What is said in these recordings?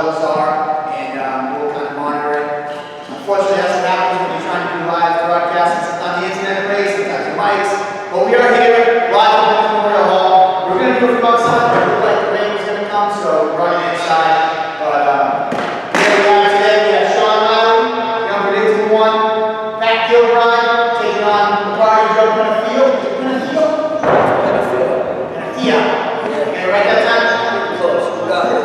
levels are, and we'll kind of monitor it. Unfortunately, that's what happens when you're trying to do live broadcasts on the internet race, sometimes the mics. But we are here, live at Plymouth Memorial Hall. We're going to do it from outside, but it looked like the rain was going to come, so we're running inside. But here we are today. We have Sean Riley, the unpredictable one. Pat Gilbride taking on the party Joe Benefield. Benefield? Okay, right that time? Close. Got it.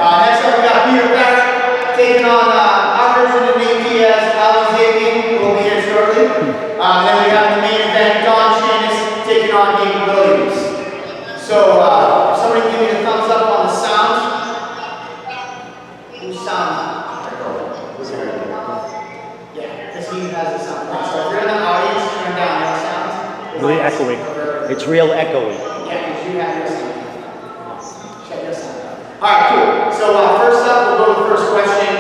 Next up, we got Peter Barrett taking on our version of Nate as Ali Zabian, who will be here shortly. Then we got the main event, Don Shanis taking on Nate Williams. So, if somebody give me a thumbs up on the sound. Who's sound? Yeah, because he has the sound. So if you're in the audience, turn down your sound. Really echoey. It's real echoey. Yeah, because you have your sound. Check your sound out. Alright, cool. So first up, we'll go to the first question.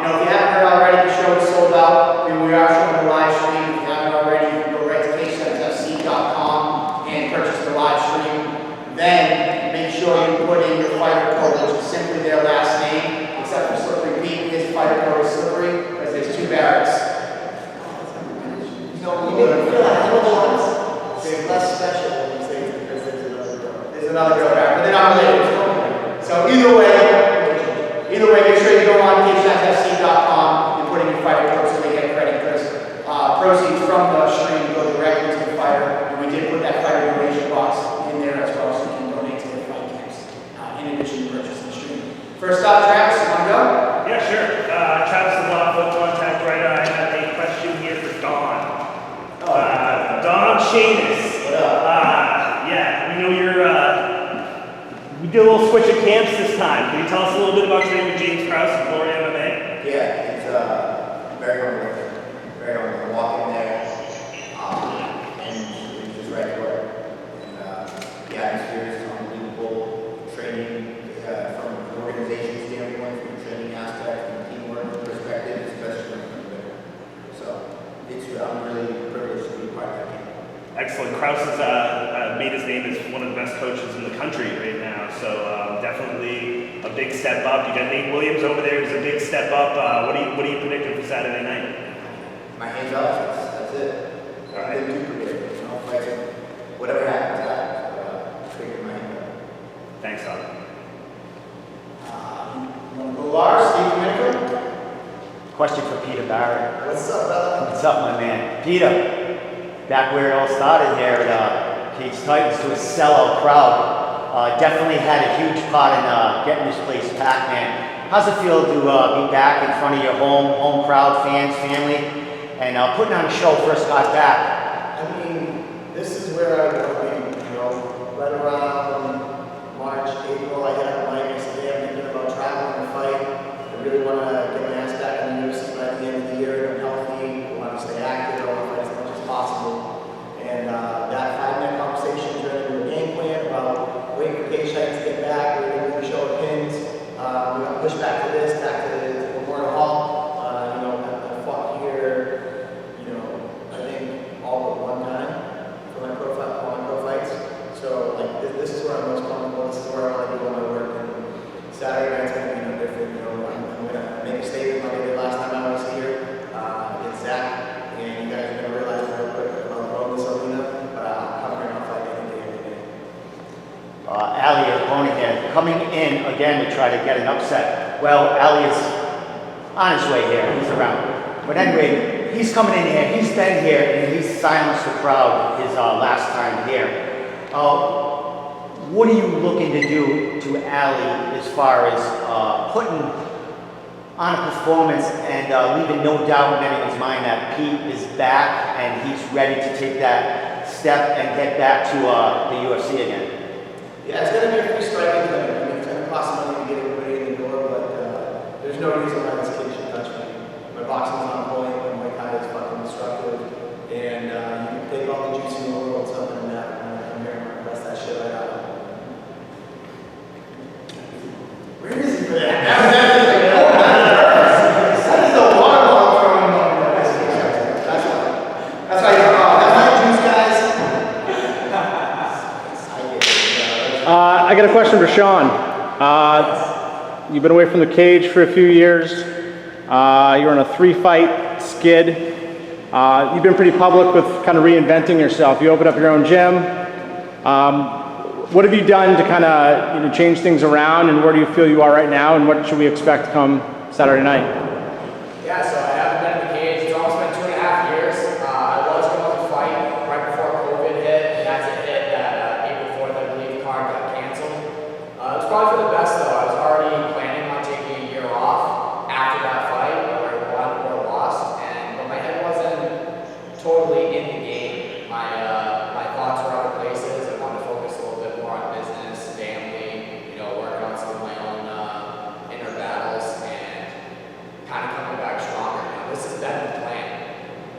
If you haven't heard already, the show is sold out. We are showing the live stream. If you haven't already, you can go right to KSFC.com and purchase the live stream. Then make sure you put in your fighter code, which is simply their last name, except for Slippery Pete. His fighter code is Slippery because there's 2 barracks. No, you didn't feel like little ones. It's less special when you say it because there's another girl. There's another girl barrack, but they're not related. So either way, make sure you go on KSFC.com and put in your fighter code so they get credit because proceeds from the stream go directly to the fighter. And we did put that fighter donation box in there as well so you can donate to the fight camps in addition to purchasing the stream. First up, Travis, you want to go? Yeah, sure. Travis is on phone contact right. I have a question here for Don. Don Shanis. What up? Yeah, we know you're. We did a little switch of camps this time. Can you tell us a little bit about training with James Krause and Glory MMA? Yeah, it's very humbling. Very humbling. Walk in there, and it's just right to work. And the atmosphere is unbelievable. Training from an organization standpoint, from a training aspect, from a teamwork perspective, especially from the So I'm really privileged to be part of that camp. Excellent. Krause has made his name as one of the best coaches in the country right now, so definitely a big step up. You got Nate Williams over there, who's a big step up. What are you predicting for Saturday night? My hands off. That's it. All right. I didn't do predictions. You know, like whatever happens, happens. Figure my hand out. Thanks, Don. Lars, Steve Domenico. Question for Peter Barrett. What's up, brother? What's up, my man? Peter, back where it all started here at Cage Titans to a sellout crowd. Definitely had a huge part in getting this place packed, man. How's it feel to be back in front of your home crowd, fans, family, and putting on a show first got back? I mean, this is where I want to be, right around March, April. I got my next day. I'm thinking about traveling and fight. I really want to get my ass back in the UFC by the end of the year. I'm healthy. I want to stay active. I want to fight as much as possible. And that 5-minute conversation turned into a game plan about waiting for Cage Titans to get back. We're going to do a show of pins. We're going to push back to this, back to the Memorial Hall. I fought here, I think all but one time for my all my pro fights. So this is where I'm most comfortable. This is where I want to do all my work. And Saturday night's going to be no different. I'm going to make a statement like I did last time I was here. It's Zach, and you guys are going to realize real quick about growing this arena. But I'm covering my fight every day. Ali, your opponent here, coming in again to try to get an upset. Well, Ali is on his way here. He's around. But anyway, he's coming in here. He's been here, and he's silenced the crowd his last time here. What are you looking to do to Ali as far as putting on a performance and leaving no doubt in anyone's mind that Pete is back and he's ready to take that step and get back to the UFC again? Yeah, it's going to be a free striking clinic. I mean, it's going to cost money to get everybody in the door, but there's no reason why this kid should touch me. My boxing's on point, my Muay Thai is fucking destructive, and you can take all the juice in the world, something in that, and I'm here and press that shit right out. Where is he for that? That is the waterfall from That's why you're wrong. That's my juice, guys. I got a question for Sean. You've been away from the cage for a few years. You're on a 3-fight skid. You've been pretty public with kind of reinventing yourself. You opened up your own gym. What have you done to kind of change things around, and where do you feel you are right now, and what should we expect come Saturday night? Yeah, so I haven't been in the cage. It's almost been 2.5 years. I was going to fight right before COVID hit, and as it hit, that April 4th, I believe, the card got canceled. It was probably for the best, though. I was already planning on taking a year off after that fight, whether I won or lost, but my head wasn't totally in the game. My thoughts were other places. I wanted to focus a little bit more on business, family, working on some of my own inner battles, and kind of coming back stronger. This has been the plan.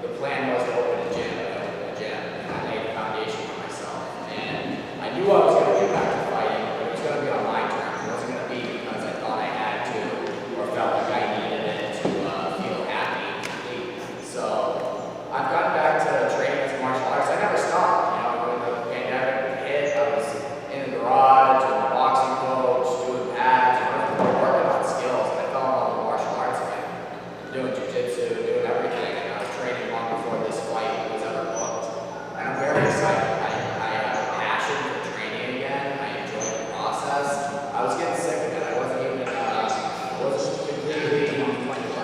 The plan was to open a gym. I opened a gym, and I laid a foundation for myself. And I knew I was going to get back to fighting, but it was going to be on my terms. It wasn't going to be because I thought I had to or felt like I needed it to feel happy and complete. So I've gotten back to training as a martial artist. I never stopped. When the pandemic hit, I was in the garage, doing a boxing coach, doing pads, working on skills. I fell in love with martial arts again. Doing jiu-jitsu, doing everything, and I was training long before this fight was ever booked. And I'm very excited. I have a passion for training again. I enjoy the process. I was getting sick of it. I wasn't completely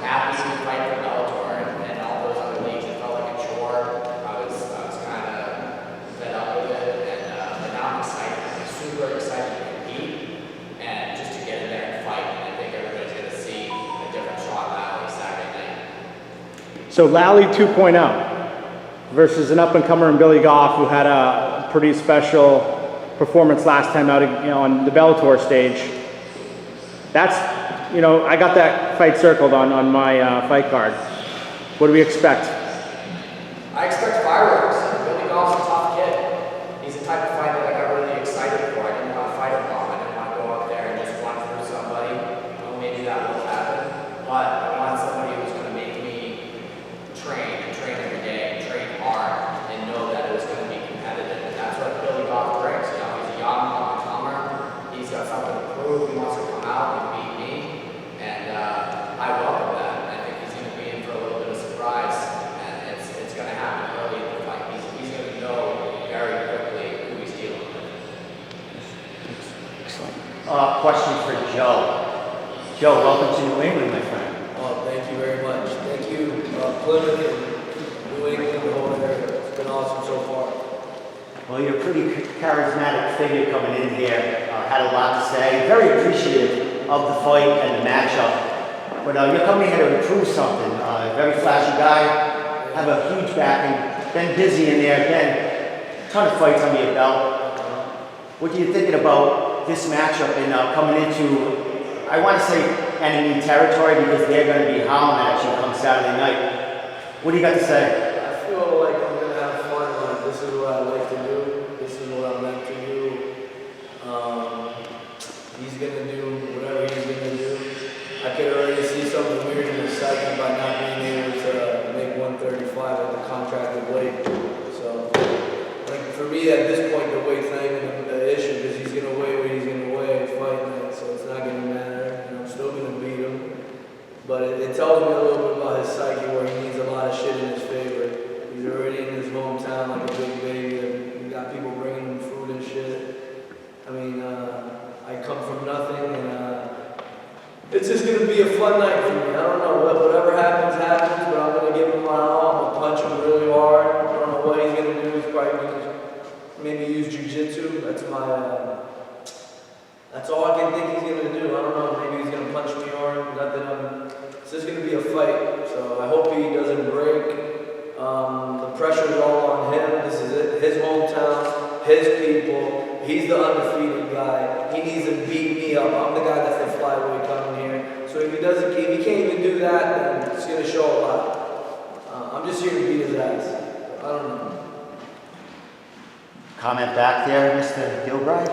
happy to fight for Bellator and all those other leagues. It felt like a chore. I was kind of fed up with it, but now I'm excited. I'm super excited to compete and just to get in there and fight. And I think everybody's going to see a different Sean Lally Saturday night. So Lally 2.0 versus an up-and-comer in Billy Goff, who had a pretty special performance last time out, on the Bellator stage. That's, I got that fight circled on my fight card. What do we expect? I expect fireworks. Billy Goff's a tough kid. He's the type of fight that I got really excited for. I didn't want to fight him long. I didn't want to go out there and just run through somebody. Maybe that will happen. But I wanted somebody who was going to make me train every day, and train hard, and know that it was going to be competitive. And that's what Billy Goff brings. He's a young up-and-comer. He's got something to prove. He wants to come out and beat me. And I welcome that. I think he's going to be in for a little bit of surprise. And it's going to happen early in the fight. He's going to know very quickly who he's dealing with. Question for Joe. Joe, welcome to New England, my friend. Oh, thank you very much. Thank you, Plymouth and New England, the whole area. It's been awesome so far. Well, you're a pretty charismatic figure coming in here. Had a lot to say. Very appreciative of the fight and the matchup. But you're coming here to improve something. Very flashy guy. Have a huge backing. Been busy in there. Again, ton of fights under your belt. What are you thinking about this matchup and coming into, I want to say, enemy territory, because they're going to be howling at you come Saturday night? What do you got to say? I feel like I'm going to have fun. This is what I like to do. This is what I like to do. He's going to do whatever he's going to do. I could already see something weird in his psyche by not being able to make 135 at the contracted weight. So, for me, at this point, the weight thing and the issue is he's going to weigh what he's going to weigh fight night, so it's not going to matter. I'm still going to beat him. But it tells me a little bit about his psyche, where he needs a lot of shit in his favor. He's already in his hometown like a big baby. And got people bringing him food and shit. I mean, I come from nothing, and it's just going to be a fun night for me. I don't know, whatever happens, happens, but I'm going to give him my all. I'm going to punch him really hard. I don't know what he's going to do. He's probably going to maybe use jiu-jitsu. That's all I can think he's going to do. I don't know, maybe he's going to punch me hard. It's just going to be a fight. So I hope he doesn't break. The pressure's all on him. This is it. His hometown, his people. He's the undefeated guy. He needs to beat me up. I'm the guy that's the flyweight coming here. So if he can't even do that, then it's going to show a lot. I'm just here to beat his ass. I don't know. Comment back there, Mr. Gilbride?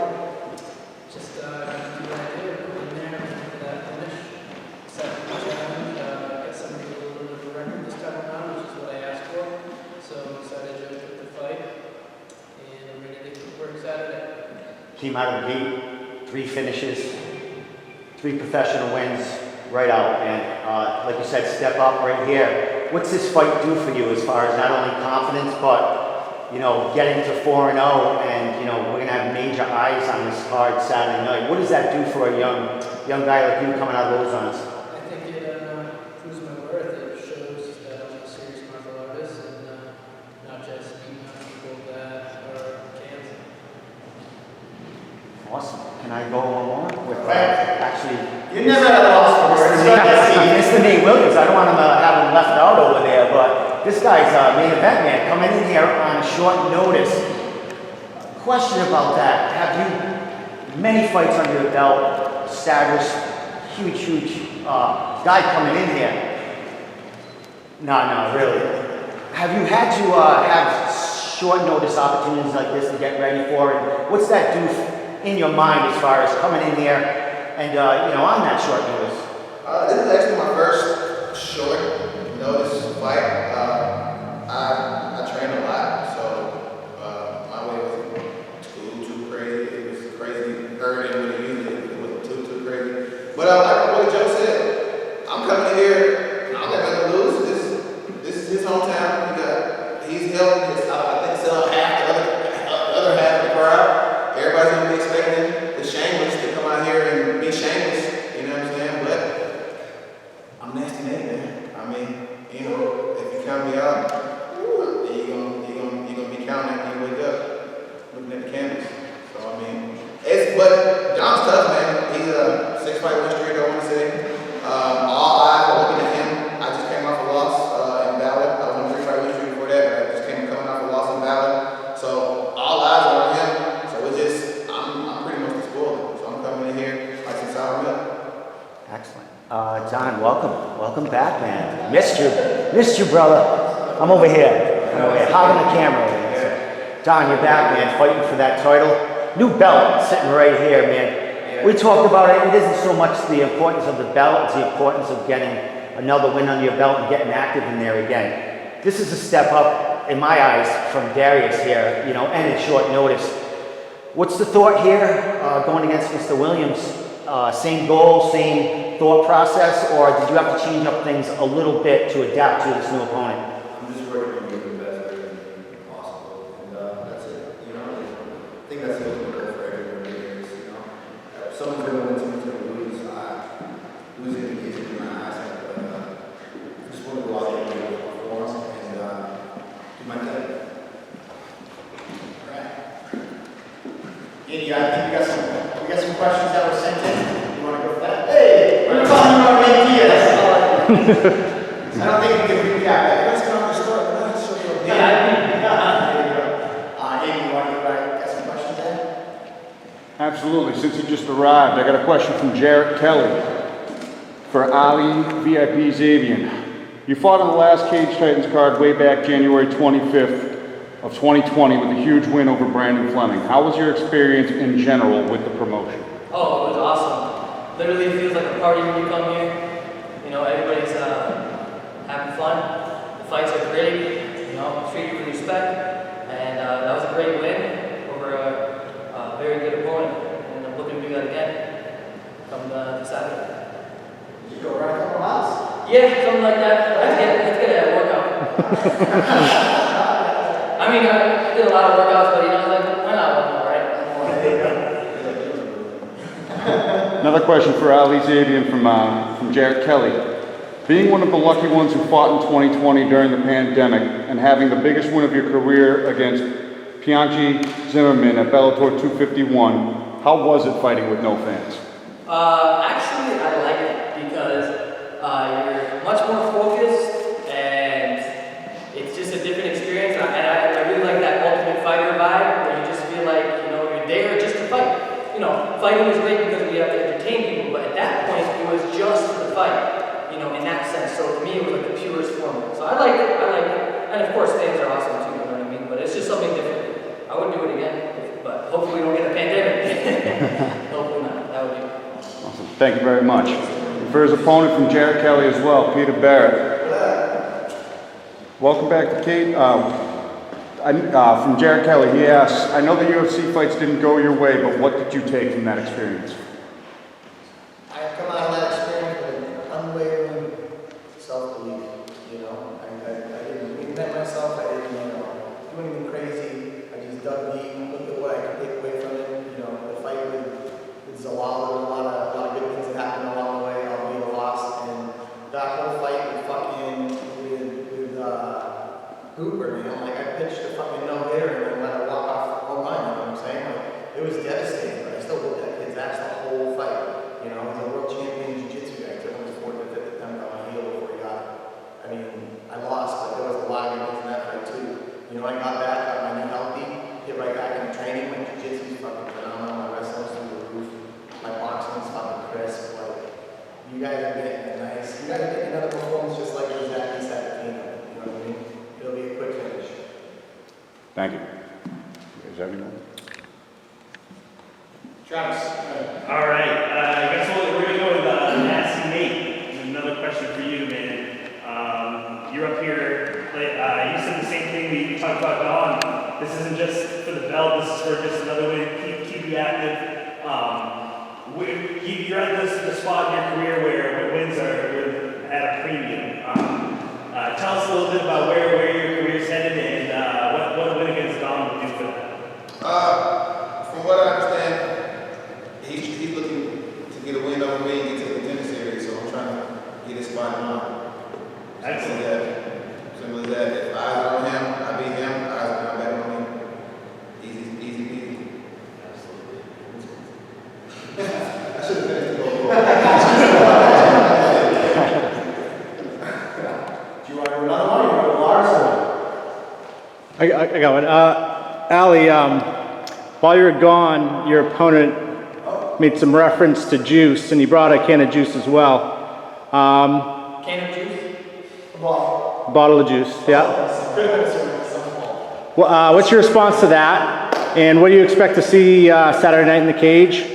Just do what I did in there for that finish. Set the challenge, get somebody with a little bit of a record this time around, which is what I asked for. So I'm excited to put the fight, and I'm ready to get to work Saturday. Came out of the gate, 3 finishes, 3 professional wins right out, and like you said, step up right here. What's this fight do for you as far as not only confidence, but, you know, getting to 4-0, and, you know, we're going to have major eyes on this card Saturday night. What does that do for a young guy like you coming out of those runs? I think it proves my worth. It shows that I'm a serious martial artist and not just beating on people that are cans. Awesome. Can I go one more? With, actually, You never had a loss for words. Mr. Nate Williams, I don't want him to have him left out over there, but this guy's main event man coming in here on short notice. Question about that. Have you many fights under your belt, established, huge guy coming in here? No, really. Have you had to have short notice opportunities like this to get ready for it? What's that do in your mind as far as coming in here and, you know, on that short notice? This is actually my first short notice fight. I train a lot, so my way wasn't too crazy. It was crazy third in what it usually is. It wasn't too crazy. But like what Joe said, I'm coming in here. I don't got nothing to lose. This is his hometown. He's held his, I think, sell half the other half of the crowd. Everybody's gonna be expecting the shameless to come out here and be shameless. You know what I'm saying? But I'm nasty Nate, man. I mean, you know, if you count me out, you're gonna be counting when you wake up, looking at the canvas. So I mean, but John's tough, man. He's a 6-fight win streak, I want to say. All eyes are looking at him. I just came off a loss in Ballard. I was on a 3-fight win streak before that, but I just coming off a loss in Ballard. So all eyes are on him. So it's just, I'm pretty much the spoiler. So I'm coming in here like some sour milk. Excellent. John, welcome back, man. Missed you, brother. I'm over here. Hogging the camera over here. So, John, you're back, man, fighting for that title. New belt sitting right here, man. We talked about it. It isn't so much the importance of the belt, it's the importance of getting another win under your belt and getting active in there again. This is a step up, in my eyes, from Darius here, you know, and at short notice. What's the thought here, going against Mr. Williams? Same goal, same thought process, or did you have to change up things a little bit to adapt to this new opponent? I'm just working on being the best version possible, and that's it. You know, I think that's the ultimate goal for everyone here. You know, if someone's gonna win, someone's gonna lose. Losing is in my eyesight, but I just want to go out there and perform and do my thing. All right. Andy, I think we got some questions that were sent in. You want to go for that? Hey, we're talking about ideas. I don't think we can recap that. Let's go on the start. There you go. Andy, you want to get some questions in? Absolutely. Since he just arrived, I got a question from Jarrett Kelly for Ali VIP Xavier. You fought on the last Cage Titans card way back January 25th of 2020 with a huge win over Brandon Fleming. How was your experience in general with the promotion? Oh, it was awesome. Literally feels like a party when you come here. You know, everybody's having fun. The fights are great, you know, treated with respect. And that was a great win over a very good opponent. And I'm looking to do that again come Saturday. Did you go run a couple miles? Yeah, something like that. Let's get a workout. I mean, I did a lot of workouts, but you know, like, why not one more, right? Another question for Ali Xavier from Jarrett Kelly. Being one of the lucky ones who fought in 2020 during the pandemic and having the biggest win of your career against Pianchi Zimmerman at Bellator 251, how was it fighting with no fans? Actually, I like it because you're much more focused and it's just a different experience. And I really like that Ultimate Fighter vibe where you just feel like, you know, you're there just to fight. You know, fighting is great because we have to entertain people, but at that point, it was just for the fight, you know, in that sense. So to me, it was like the purest form. So I like it. And of course, fans are awesome too, you know what I mean? But it's just something different. I wouldn't do it again, but hopefully we don't get a pandemic. Hopefully not. That would be Awesome. Thank you very much. For his opponent from Jarrett Kelly as well, Peter Barrett. Welcome back to Kate. From Jarrett Kelly, he asks, I know the UFC fights didn't go your way, but what did you take from that experience? I Travis. All right, I guess we're gonna go with Nasty Nate. Another question for you, man. You're up here, you said the same thing that you talked about, Dawn. This isn't just for the belt, this is for just another way to keep you active. You're at the spot in your career where wins are at a premium. Tell us a little bit about where your career's headed and what a win against Dawn would do for that. From what I understand, he's looking to get a win over me and get to the contender series, so I'm trying to get his spot in line. Excellent. Simple as that. If eyes are on him, I beat him. Eyes are not back on me. Easy peasy. I should have finished the goal. Do you want to do another one? You want to go Lars? I got one. Allie, while you were gone, your opponent made some reference to juice, and he brought a can of juice as well. Can of juice? Well, Bottle of juice, yeah. Well, what's your response to that? And what do you expect to see Saturday night in the cage?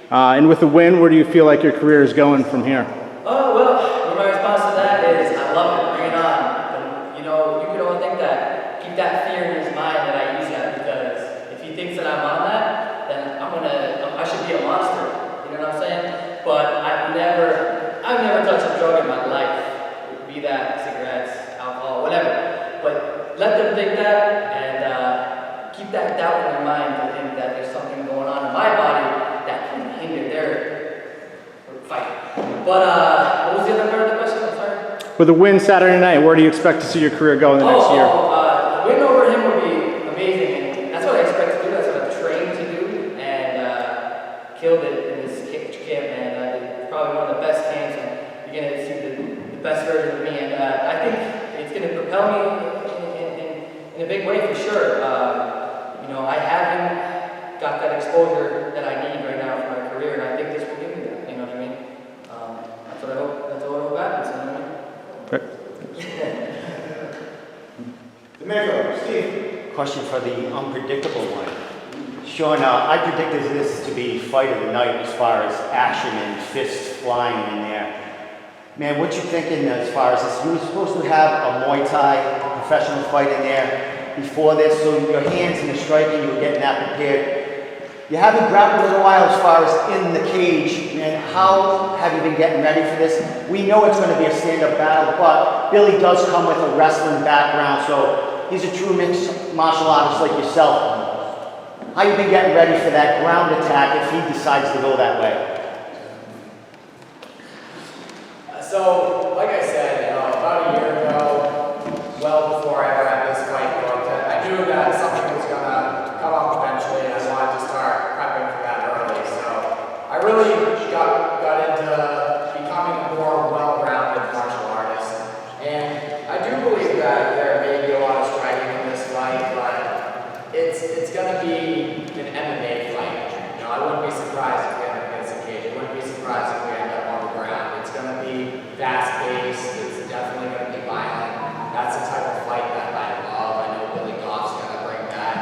And with the win, where do you feel like your career is going from here? Oh, well, my response to that is, I love it, bring it on. And, you know, you could all think that, keep that fear in his mind that I use that, because if he thinks that I'm on that, then I should be a monster, you know what I'm saying? But I've never touched a drug in my life, be that cigarettes, alcohol, whatever. But let them think that, and keep that doubt in their mind to think that there's something going on in my body that can hinder their fight. But what was the other part of the question? I'm sorry. With a win Saturday night, where do you expect to see your career go in the next year? Win over him would be amazing, and that's what I expect to do. That's what I've trained to do, and killed it in this camp, man. It's probably one of the best camps, and you're gonna see the best version of me, and I think it's gonna propel me in a big way for sure. You know, I haven't got that exposure that I need right now for my career, and I think this will give me that. You know what I mean? That's what I hope. That's what I hope happens. You know what I mean? Domenico, Steve. Question for the unpredictable one. Sean, I predicted this to be fight of the night as far as action and fists flying in there. Man, what you thinking as far as this? You were supposed to have a Muay Thai professional fight in there before this, so your hands and the striking, you were getting that prepared. You haven't grappled in a while as far as in the cage, man. How have you been getting ready for this? We know it's going to be a stand-up battle, but Billy does come with a wrestling background, so he's a true mixed martial artist like yourself. How you been getting ready for that ground attack if he decides to go that way? So, like I said, about a year ago, well before I ever had this fight booked, I knew that something was going to come up eventually, and I wanted to start prepping for that early. So, I really got into becoming a more well-rounded martial artist. And I do believe that there may be a lot of striking in this fight, but it's going to be an MMA fight. I wouldn't be surprised if we end up against a cage. I wouldn't be surprised if we end up on the ground. It's going to be fast-paced. It's definitely going to be violent. That's the type of fight that I love. I know Billy Goff's going to bring that.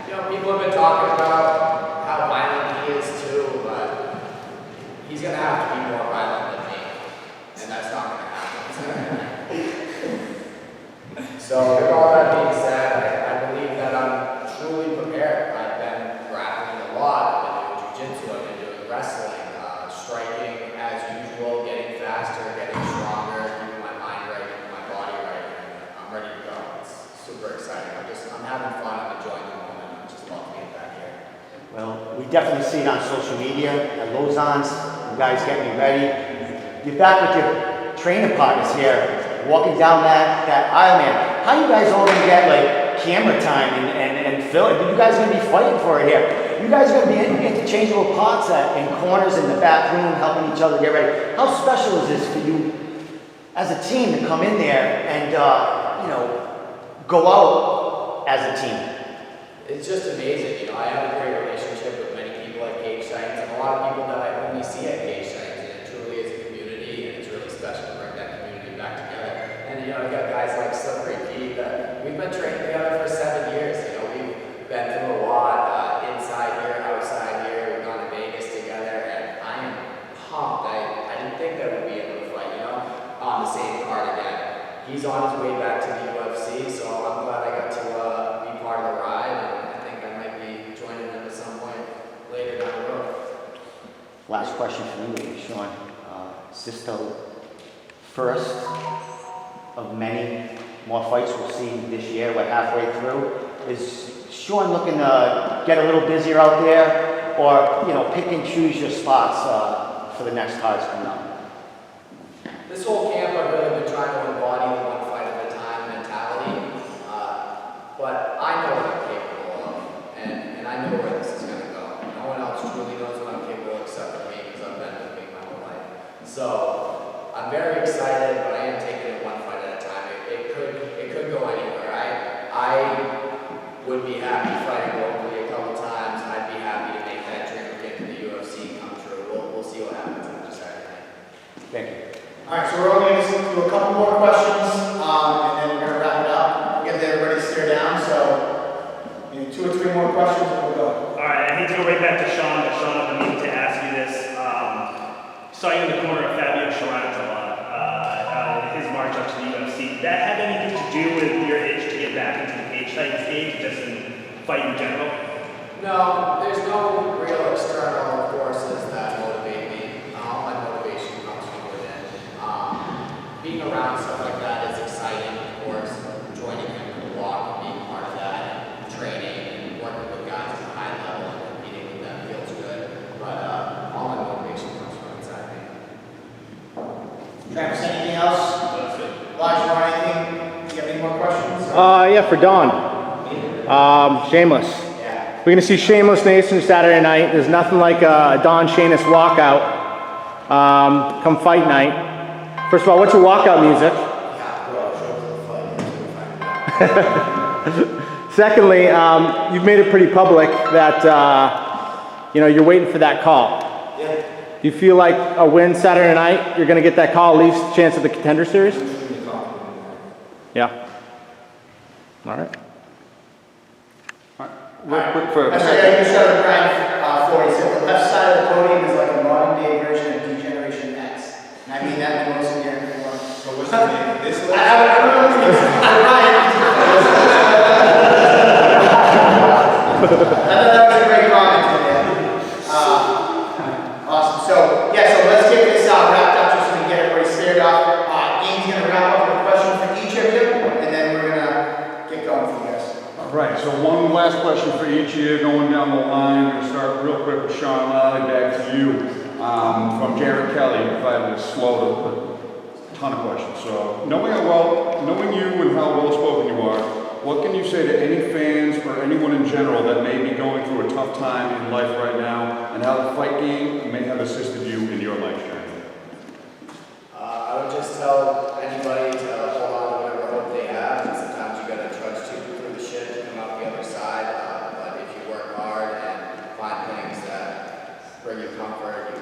And, people have been talking about how violent he is too, but he's going to have to be more violent than me. And that's not going to happen. So, with all that being said, I believe that I'm truly prepared. I've been grappling a lot. I've been doing jiu-jitsu. I've been doing wrestling, striking as usual, getting faster, getting stronger, keeping my mind right, keeping my body right. I'm ready to go. It's super exciting. I'm having fun. I'm enjoying the moment. I just love being back here. Well, we definitely see it on social media, at Lausanne's, you guys getting ready. You're back with your trainer partners here, walking down that aisle, man. How you guys all gonna get like camera time and film? You guys gonna be fighting for it here? You guys are gonna be interchangeable parts in corners in the back room, helping each other get ready. How special is this for you as a team to come in there and go out as a team? It's just amazing. I have a great relationship with many people at Cage Sites and a lot of people that I only see at Cage Sites. And it truly is a community, and it's really special to bring that community back together. And I got guys like Slippery Pete that we've been training together for 7 years. We've been through a lot inside here, outside here. We've gone to Vegas. he's on his way back to the UFC, so I'm glad I got to be part of the ride, and I think I might be joining him at some point later down the road. Last question for you, Sean. Is this the first of many more fights we'll see this year? We're halfway through. Is Sean looking to get a little busier out there, or pick and choose your spots for the next cards coming up? This whole camp, I've really been trying to embody the one fight at a time mentality, but I know what I'm capable of, and I know where this is going to go. No one else truly knows what I'm capable of except for me, because I've been with me my whole life. So I'm very excited, but I am taking it one fight at a time. It could go anywhere. I would be happy fighting locally a couple times. I'd be happy to make that dream of getting to the UFC come true. We'll see what happens after Saturday night. Thank you. All right, so we're only going to do a couple more questions, and then we're going to wrap it up. Get everybody to stare down, so 2 or 3 more questions and we'll go. All right, I hate to go right back to Sean, but Sean, I've been meaning to ask you this. Saw you in the corner of Fabio Chiarantala, his march up to the UFC. Did that have anything to do with your itch to get back into the cage fighting stage, just in fight in general? No, there's no real external forces that motivate me. All my motivation comes from within. Being around stuff like that is exciting, of course. Joining him in the walk and being part of that, and training and working with guys at a high level and competing with them feels good. But all my motivation comes from inside me. Travis, anything else? That's it. Elijah, or anything? Do you have any more questions? Yeah, for Don. Shameless. Yeah. We're going to see Shameless Nation Saturday night. There's nothing like a Don Shameless walkout come fight night. First of all, what's your walkout music? Secondly, you've made it pretty public that you're waiting for that call. Yeah. Do you feel like a win Saturday night, you're going to get that call, at least chance at the Contender Series? Yeah. All right. Real quick for Actually, I can show the Brian Ford. He said the left side of the podium is like a modern day version of D-Generation X. And I mean that in the most endearing way. so what's the name? This I don't know what it means. Brian. I thought that was a great comment today. Awesome. So let's get this wrapped up just so we can get everybody stared off. Amy's going to wrap up with a question for each of you, and then we're going to get going for you guys. All right, so one last question for each of you going down the line. I'm going to start real quick with Sean Lally, back to you. From Jared Kelly, provided a slow but a ton of questions. So knowing you and how well spoken you are, what can you say to any fans or anyone in general that may be going through a tough time in life right now, and how the fight game may have assisted you in your life journey? I would just tell anybody to hold on to whatever hope they have. Sometimes you gotta trudge through the shit to come out the other side. But if you work hard and find things that bring you comfort, you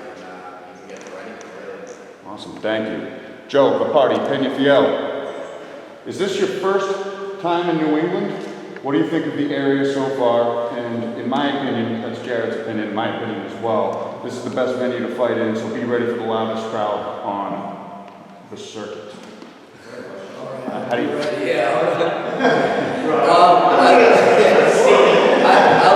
can get through anything, really. Awesome, thank you. Joe Papardi, Peñafiel. Is this your first time in New England? What do you think of the area so far? And in my opinion, that's Jared's opinion, in my opinion as well, this is the best venue to fight in, so be ready for the loudest crowd on the circuit. How do you? I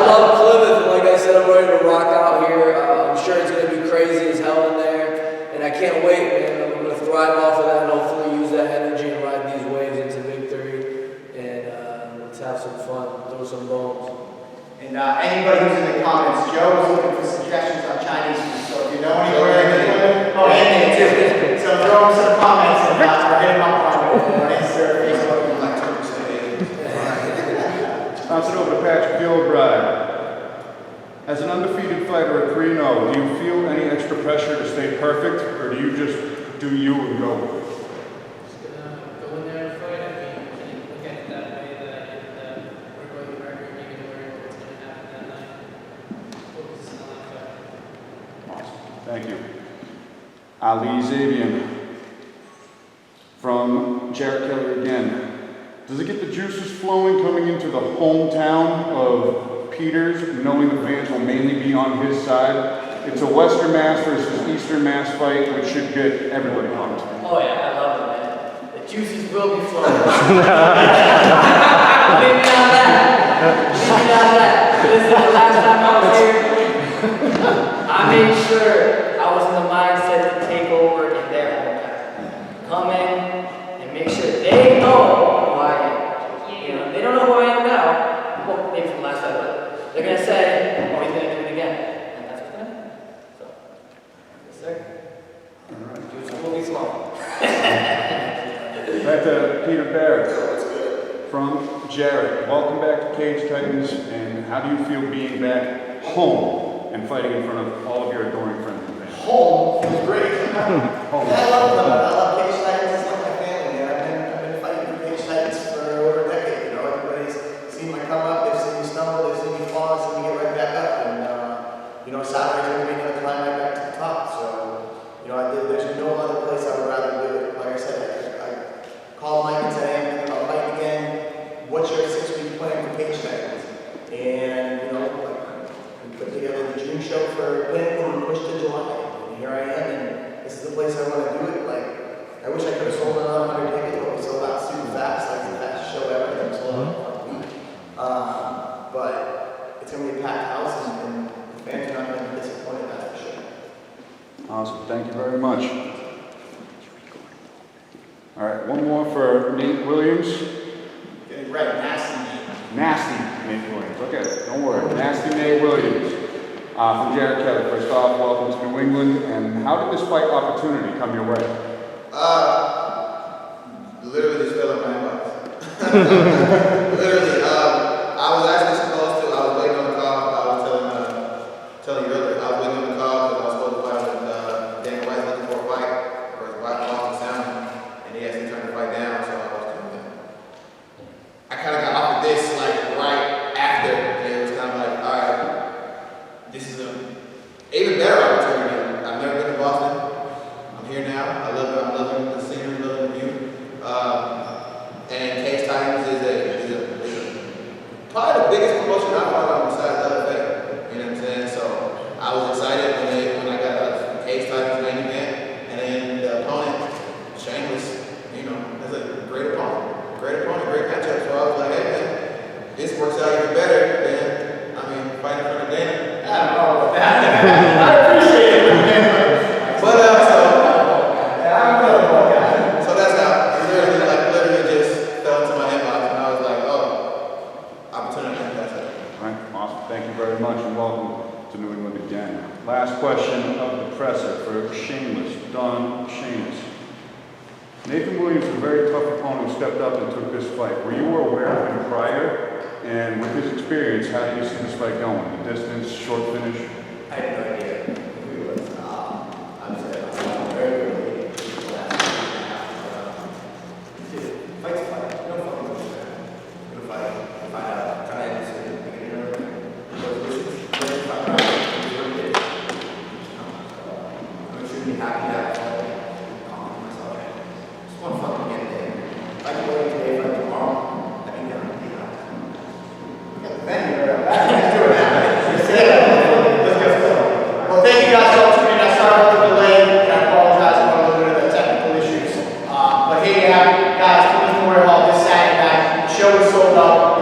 love Plymouth, and like I said, I'm ready to rock out here. I'm sure it's going to be crazy as hell in there, and I can't wait, man. I'm going to thrive off of that and hopefully use that energy and ride these waves into victory, and let's have some fun, throw some bones. And anybody who's in the comments, Joe was looking for suggestions on Chinese food, so if you know anywhere, and too. So throw him some comments and or hit him up on Instagram, Facebook, and like Bounce it over to Patrick Gilbride. As an undefeated fighter at 3-0, do you feel any extra pressure to stay perfect, or do you just do you and go with it? Just gonna go in there and fight. I mean, look at it that way that I work with the record, you can worry about what's gonna happen that night. Focus on that fight. Awesome. Thank you. Ali Zabian. From Jared Kelly again. Does it get the juices flowing coming into the hometown of Peters, knowing the fans will mainly be on his side? It's a Western Mass versus Eastern Mass fight, which should get everybody pumped. Oh yeah, I love it, man. juices will be flowing. Leave me on that. Leave me on that. Listen, the last time I was here, I made sure I was in the mindset to take over in their hometown. Come in and make sure they know who I am. You know, they don't know who I am now. Well, maybe from last time, but they're gonna say, "Oh, he's gonna do it again," and that's what's gonna happen. So, yes, sir. Juices will be flowing. Back to Peter Barrett. From Jared, welcome back to Cage Titans, and how do you feel being back home and fighting in front of all of your adoring friends and fans? Home feels great. Home. Yeah, I love them. I love Cage Titans. It's like my family, man. I've been fighting for Cage Titans for over a decade. You know, everybody's seen my come up, they've seen me stumble, they've seen me fall, they've seen me get right back up. And you know, Saturday's gonna be another climb right back to the top. So, you know, there's no other place I would rather do it. Like I said, I called Mike and said, "Hey, I'm thinking about fighting again. What's your 6-week plan for Cage Titans?" And you know, like, we put together the June show for Plymouth and we pushed to July. And here I am, and this is the place I want to do it. Like, I wish I could have sold another 100 tickets, but we sold out super fast. Like the fastest show ever. It was sold out in 1 week. But it's gonna be a packed house, and the fans are not gonna be disappointed. That's for sure. Awesome, thank you very much. All right, one more for Nate Williams. Getting right, nasty. Nasty Nate Williams. Okay, don't worry. Nasty Nate Williams. From Jared Kelly. First off, welcome to New England. And how did this fight opportunity come your way? Literally just fell in my inbox. Literally, I was actually supposed to, I was waiting on the call. I was telling you earlier, I was waiting on the call because I was supposed to fight with Daniel White looking for a fight for his wife Boston Sound, and he actually turned the fight down, so I was doing that. I kind of got offered this like right after, and it was kind of like, all right, this is a even better opportunity. I've never been to Boston. I'm here now. I love it. I'm loving the scenery, loving the view. And Cage Titans is probably the biggest promotion I've fought on besides the other thing. You know what I'm saying? So I was excited when I got a Cage Titans main event, and then the opponent, Shameless, you know, that's a great opponent, great matchup. So I was like, hey man, this works out even better than fighting in front of Dana. I don't know about that. I appreciate it, man. But I don't know about that. so that's how it literally just fell into my inbox, and I was like, oh, opportunity, that's it. All right, awesome. Thank you very much, and welcome to New England again. Last question of the presser for Shameless, Don Shameless. Nathan Williams is a very tough opponent who stepped up and took this fight. Were you aware of him prior? And with his experience, how do you see this fight going? The distance, short finish? I had no idea who he was. I'm very good. Fight's a fight. No fucking bullshit. Good fight. Find out. Try to answer it. Make it early. So this is really fun. It's what it is. I'm extremely happy to have a fight. Myself. Just want to fucking get there. If I can go today, fight tomorrow, I think I'm gonna be out. Thank you very much. Let's do it now. Let's go. Well, thank you guys for tuning in. I started with the delay, and I apologize for a little bit of the technical issues. But here you have it, guys, Plymouth Memorial Hall this Saturday night. The show is sold out.